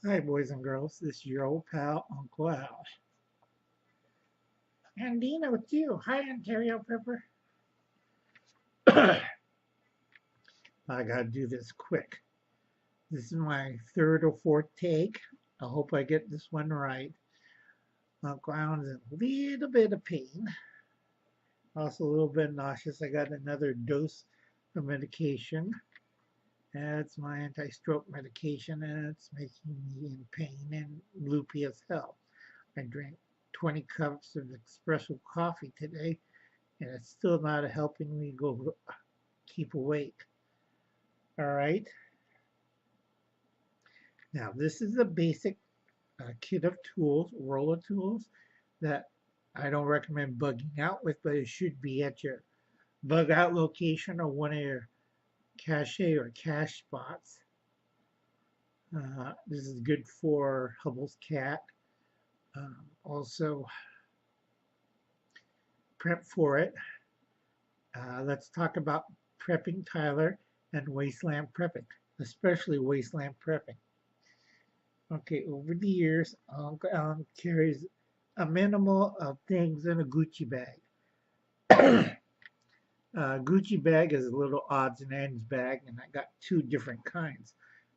Hi, boys and girls. This is your old pal, Uncle Al. And Dina with you. Hi, Ontario Pepper. I gotta do this quick. This is my third or fourth take. I hope I get this one right. Uncle Al's in a little bit of pain. Also a little bit nauseous. I got another dose of medication. It's my anti-stroke medication, and it's making me in pain and loopy as hell. I drank 20 cups of espresso coffee today, and it's still not helping me go keep awake. All right. Now, this is a basic kit of tools, roll of tools that I don't recommend bugging out with, but it should be at your bug out location or one of your cache or cache spots. This is good for Hubble's cat. Also, prep for it. Let's talk about prepping Tyler and wasteland prepping, especially wasteland prepping. Okay, over the years, Uncle Alan carries a minimal of things in a Gucci bag. Gucci bag is a little odds and ends bag, and I got two different kinds.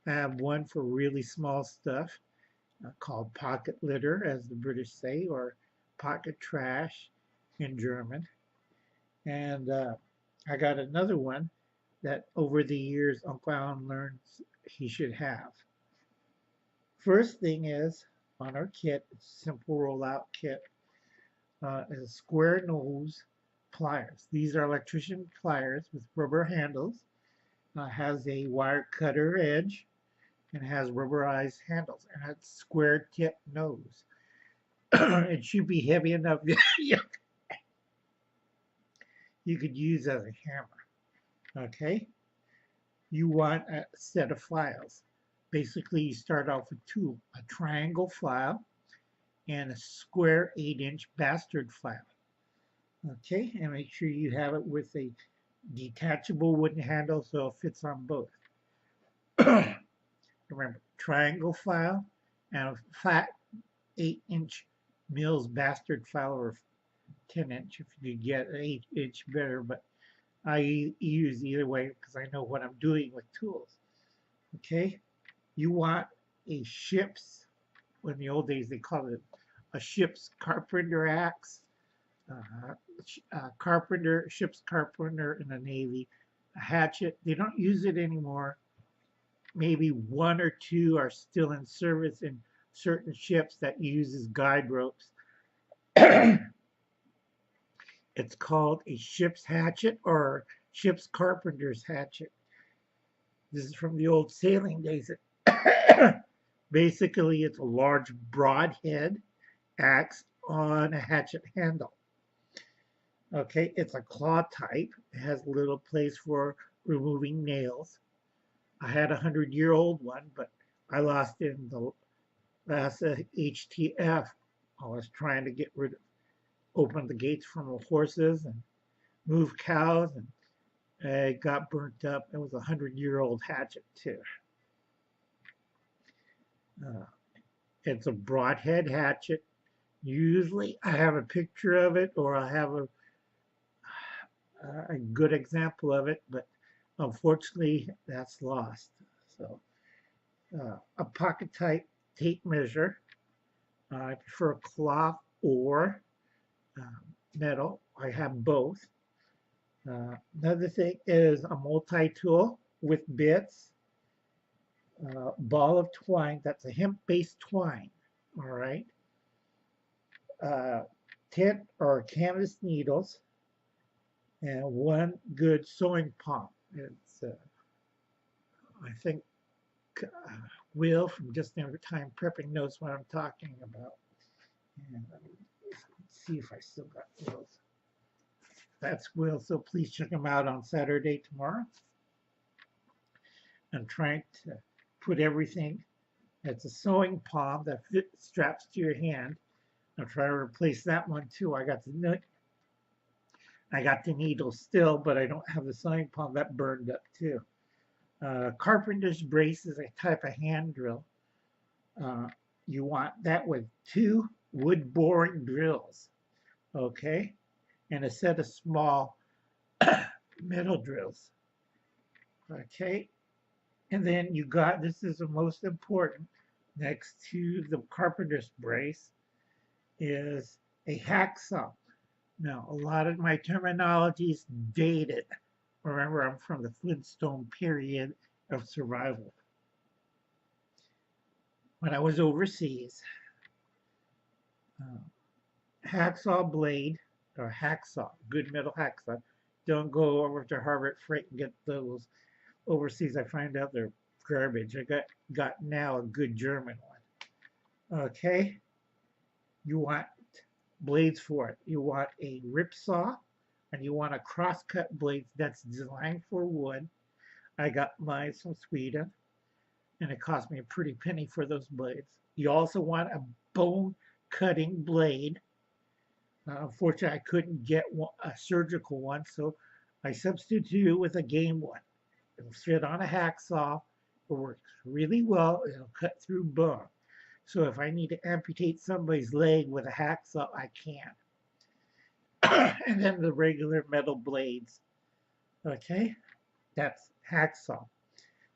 I have one for really small stuff called pocket litter, as the British say, or pocket trash in German. And I got another one that over the years Uncle Alan learns he should have. First thing is on our kit, it's a simple rollout kit, is a square nose pliers. These are electrician pliers with rubber handles. Has a wire cutter edge and has rubberized handles and it's square tip nose. It should be heavy enough you could use as a hammer. Okay, you want a set of files. Basically, you start off with two: a triangle file and a square 8-inch bastard file. Okay, and make sure you have it with a detachable wooden handle so it fits on both. Remember, triangle file and a flat 8-inch Mills bastard file or 10-inch if you get an 8-inch better, but I use either way because I know what I'm doing with tools. Okay, you want a ship's, in the old days they called it a ship's carpenter axe, ship's carpenter in the Navy, a hatchet. They don't use it anymore. Maybe one or two are still in service in certain ships that uses guide ropes. It's called a ship's hatchet or ship's carpenter's hatchet. This is from the old sailing days. Basically, it's a large broadhead axe on a hatchet handle. Okay, it's a claw type. It has a little place for removing nails. I had a 100-year-old one, but I lost it in the last SHTF. I was trying to get rid of, open the gates from the horses and move cows, and it got burnt up. It was a 100-year-old hatchet too. It's a broadhead hatchet. Usually, I have a picture of it, or I have a good example of it, but unfortunately, that's lost. So, a pocket type tape measure. I prefer cloth or metal. I have both. Another thing is a multi-tool with bits, ball of twine. That's a hemp-based twine. All right. Tent or canvas needles, and one good sewing palm. It's, I think, Will from Just in Time Prepping knows what I'm talking about. And let's see if I still got Will's. That's Will, so please check him out on Saturday tomorrow. I'm trying to put everything. It's a sewing palm that straps to your hand. I'll try to replace that one too. I got the needle still, but I don't have the sewing palm. That burned up too. Carpenter's brace is a type of hand drill. You want that with 2 wood boring drills, okay, and a set of small metal drills, okay. And then you got, this is the most important, next to the carpenter's brace is a hacksaw. Now, a lot of my terminology is dated. Remember, I'm from the Flintstone period of survival. When I was overseas, uh, hacksaw blade or hacksaw, good metal hacksaw, don't go over to Harbor Freight and get those overseas. I find out they're garbage. I got now a good German one. Okay, you want blades for it. You want a rip saw and you want a crosscut blade that's designed for wood. I got mine from Sweden and it cost me a pretty penny for those blades. You also want a bone cutting blade. Unfortunately, I couldn't get a surgical one, so I substituted with a game one. It'll fit on a hacksaw. It works really well. It'll cut through bone. So if I need to amputate somebody's leg with a hacksaw, I can. And then the regular metal blades. Okay, that's hacksaw.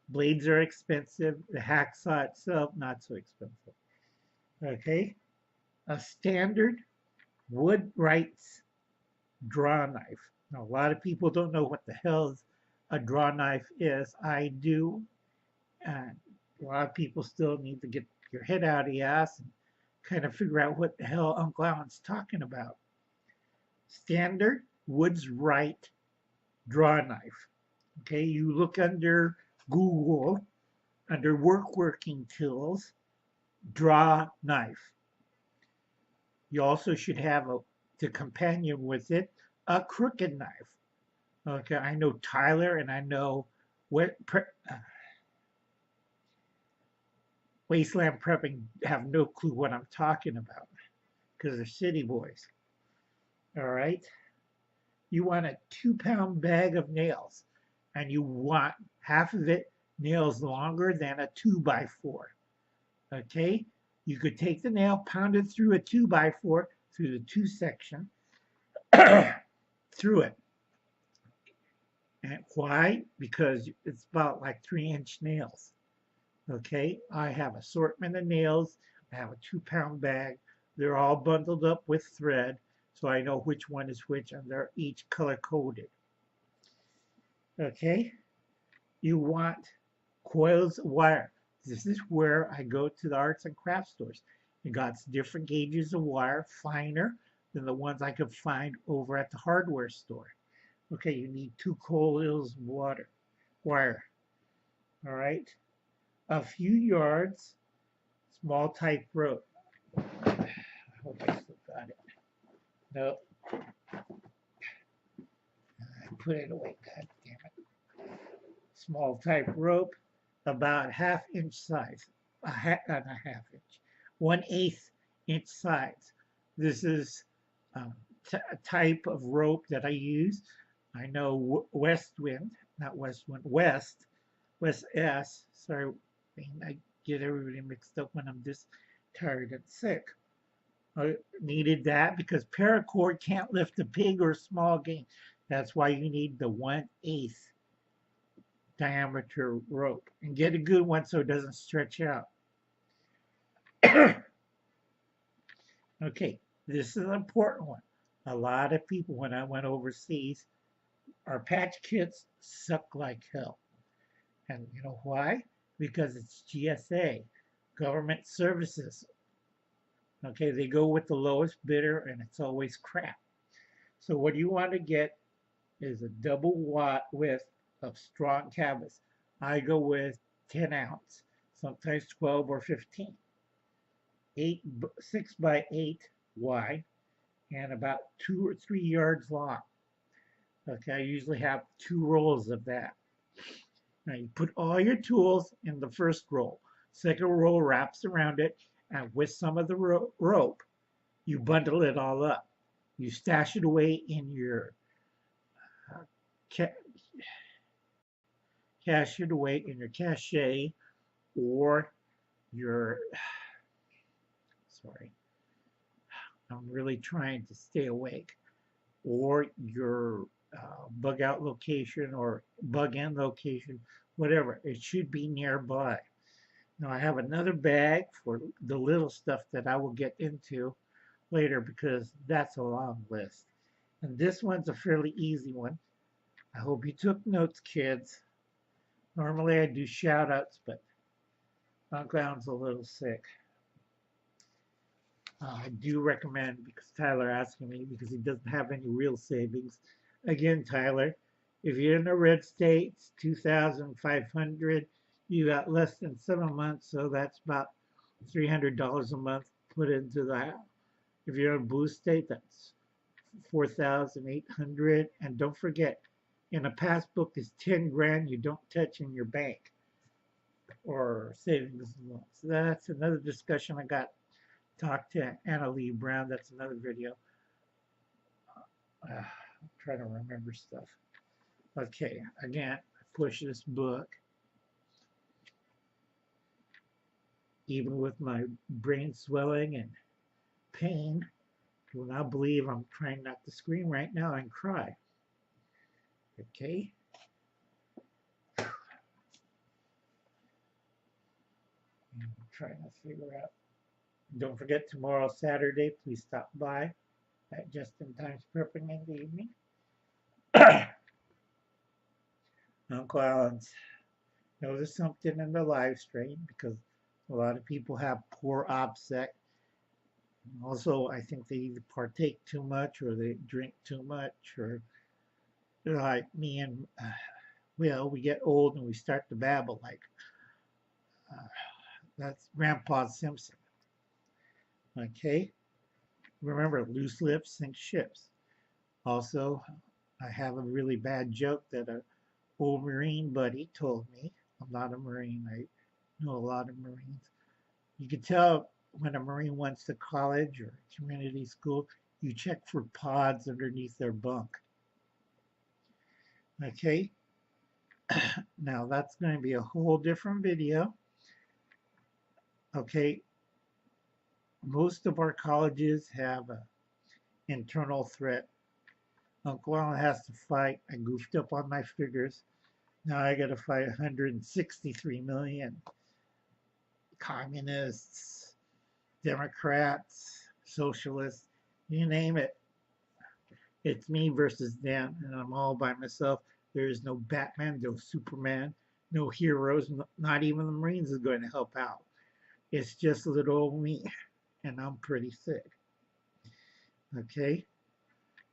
Blades are expensive. The hacksaw itself, not so expensive. Okay, a standard Wood-Wright's draw knife. Now, a lot of people don't know what the hell a draw knife is. I do. And a lot of people still need to get your head out of the ass and kind of figure out what the hell Uncle Alan's talking about. Standard Woods-Wright draw knife. Okay, you look under Google, under working tools, draw knife. You also should have to companion with it a crooked knife. Okay, I know Tyler and I know Wasteland Prepping have no clue what I'm talking about because they're city boys. All right. You want a 2-pound bag of nails and you want half of it nails longer than a 2x4. Okay. You could take the nail, pound it through a 2x4 through the 2 section, through it. And why? Because it's about like 3-inch nails. Okay, I have assortment of nails. I have a 2-pound bag. They're all bundled up with thread, so I know which one is which, and they're each color coded. Okay, you want coils of wire. This is where I go to the arts and crafts stores. You got different gauges of wire, finer than the ones I could find over at the hardware store. Okay, you need 2 coils of wire. All right, a few yards, small type rope. I hope I still got it. No, I put it away. God damn it. Small type rope, about 1/2 inch size. Not a 1/2 inch, 1/8 inch size. This is a type of rope that I use. I know West S. Sorry, I get everybody mixed up when I'm this tired and sick. I needed that because paracord can't lift a big or small game. That's why you need the 1/8 diameter rope and get a good one so it doesn't stretch out. Okay, this is an important one. A lot of people, when I went overseas, our patch kits suck like hell. And you know why? Because it's GSA, government services. Okay, they go with the lowest bidder and it's always crap. So what you want to get is a double width of strong canvas. I go with 10 ounce, sometimes 12 or 15. 6x8 wide and about 2 or 3 yards long. Okay, I usually have 2 rolls of that. Now you put all your tools in the first roll. Second roll wraps around it, and with some of the rope, you bundle it all up. You stash it away in your cache or your, sorry, I'm really trying to stay awake, or your bug out location or bug in location, whatever. It should be nearby. Now I have another bag for the little stuff that I will get into later because that's a long list. And this one's a fairly easy one. I hope you took notes, kids. Normally I do shout outs, but Uncle Alan's a little sick. I do recommend, because Tyler asking me, because he doesn't have any real savings. Again, Tyler, if you're in the red states, 2,500, you got less than 7 months, so that's about $300 a month put into the house. If you're in a blue state, that's 4,800. And don't forget, in a passbook is 10 grand you don't touch in your bank or savings and loans. So that's another discussion I got. Talk to Anna Lee Brown. That's another video. I'm trying to remember stuff. Okay, again, I push this book. Even with my brain swelling and pain, you will not believe I'm trying not to scream right now and cry. Okay. I'm trying to figure out. Don't forget, tomorrow, Saturday, please stop by at Just in Time's Prepping in the evening. Uncle Alan's noticed something in the live stream because a lot of people have poor OPSEC. Also, I think they either partake too much or they drink too much, or like me and, well, we get old and we start to babble like that's Grandpa Simpson. Okay? Remember, loose lips sink ships. Also, I have a really bad joke that a old Marine buddy told me. I'm not a Marine. I know a lot of Marines. You can tell when a Marine wants to college or community school, you check for pods underneath their bunk. Okay? Now that's going to be a whole different video. Okay? Most of our colleges have an internal threat. Uncle Alan has to fight. I goofed up on my figures. Now I got to fight 163 million communists, Democrats, socialists, you name it. It's me versus them, and I'm all by myself. There is no Batman, no Superman, no heroes, not even the Marines is going to help out. It's just little old me, and I'm pretty sick. Okay?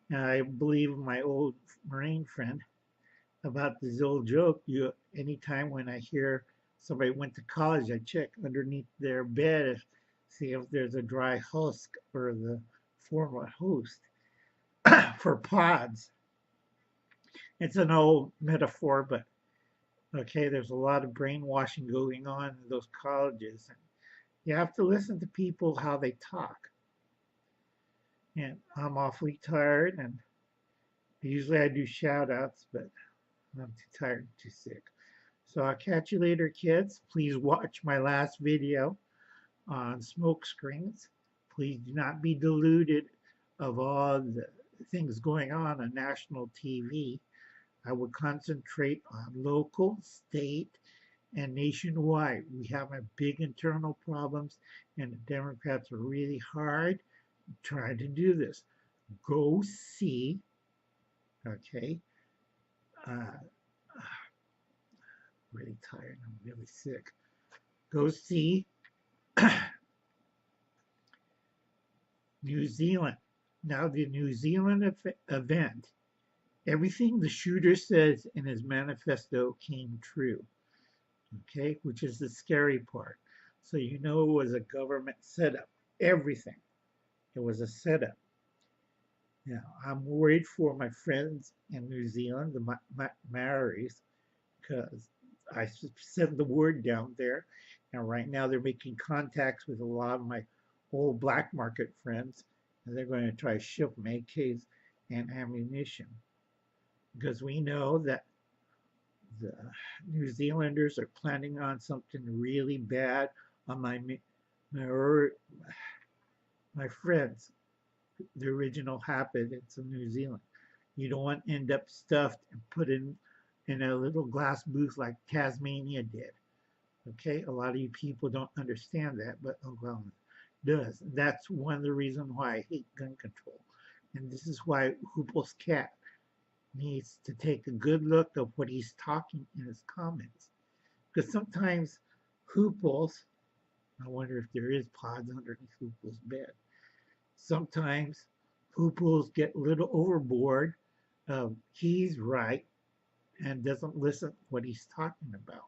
Now, I believe my old Marine friend about this old joke. Anytime when I hear somebody went to college, I check underneath their bed, see if there's a dry husk or the form of host for pods. It's an old metaphor, but okay, there's a lot of brainwashing going on in those colleges. And you have to listen to people how they talk. And I'm awfully tired, and usually I do shout outs, but I'm too tired and too sick. So I'll catch you later, kids. Please watch my last video on smoke screens. Please do not be deluded of all the things going on national TV. I would concentrate on local, state, and nationwide. We have big internal problems, and the Democrats are really hard trying to do this. Go see, okay, really tired, I'm really sick. Go see New Zealand. Now, the New Zealand event, everything the shooter says in his manifesto came true, okay, which is the scary part. So you know it was a government setup, everything. It was a setup. Now, I'm worried for my friends in New Zealand, the Maoris, because I sent the word down there, and right now they're making contacts with a lot of my old black market friends, and they're going to try to ship them AKs and ammunition. Because we know that the New Zealanders are planning on something really bad my, my friends, the original inhabitants of New Zealand. You don't want to end up stuffed and put in a little glass booth like Tasmania did. Okay, a lot of you people don't understand that, but Oklahoma does. That's one of the reasons why I hate gun control. And this is why Hoople's cat needs to take a good look of what he's talking in his comments. Because sometimes Hooples, I wonder if there is pods underneath Hoople's bed. Sometimes Hooples get a little overboard. He's right and doesn't listen to what he's talking about.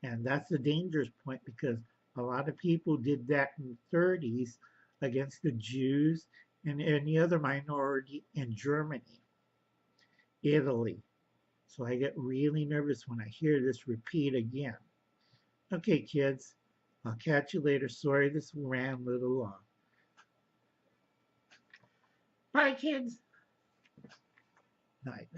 And that's a dangerous point because a lot of people did that in the 30s against the Jews and any other minority in Germany, Italy. So I get really nervous when I hear this repeat again. Okay, kids, I'll catch you later. Sorry this ran a little long. Bye, kids. Night.